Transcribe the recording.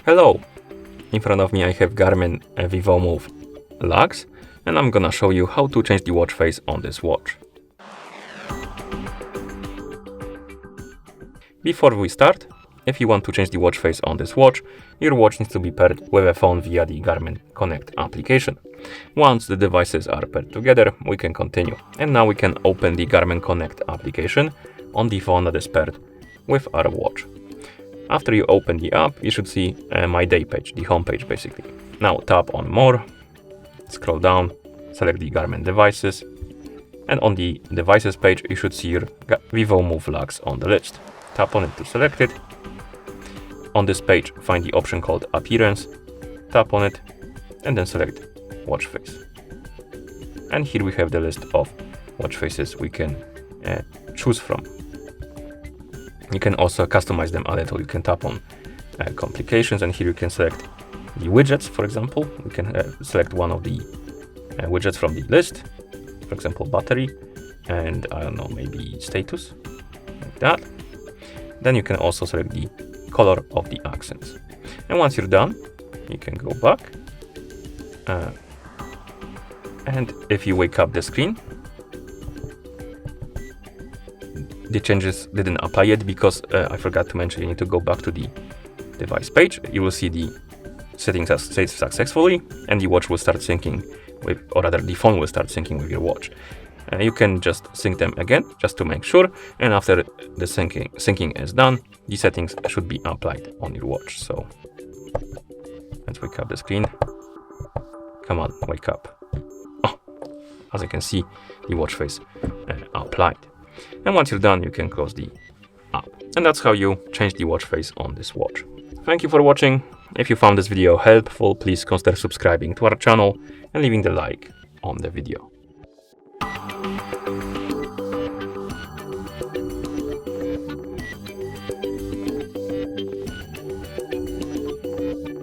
Hello! In front of me I have Garmin Vivomove Luxe, and I'm gonna show you how to change the watch face on this watch. Before we start, if you want to change the watch face on this watch, your watch needs to be paired with a phone via the Garmin Connect application. Once the devices are paired together, we can continue. And now we can open the Garmin Connect application on the phone that is paired with our watch. After you open the app, you should see My Day page, the home page basically. Now tap on More, scroll down, select the Garmin devices, and on the devices page you should see your Vivomove Luxe on the list. Tap on it to select it. On this page, find the option called Appearance, tap on it, and then select Watch Face. And here we have the list of watch faces we can choose from. You can also customize them a little. You can tap on Complications, and here you can select the widgets, for example. We can select one of the widgets from the list, for example, battery, and I don't know, maybe status, like that. Then you can also select the color of the accents. And once you're done, you can go back. And if you wake up the screen, the changes didn't apply yet because I forgot to mention you need to go back to the device page. You will see the settings are saved successfully, and the watch will start syncing with, or rather the phone will start syncing with your watch. You can just sync them again just to make sure, and after the syncing is done, the settings should be applied on your watch. So let's wake up the screen. Come on, wake up. Oh, as you can see, the watch face applied. And once you're done, you can close the app. And that's how you change the watch face on this watch. Thank you for watching. If you found this video helpful, please consider subscribing to our channel and leaving the like on the video.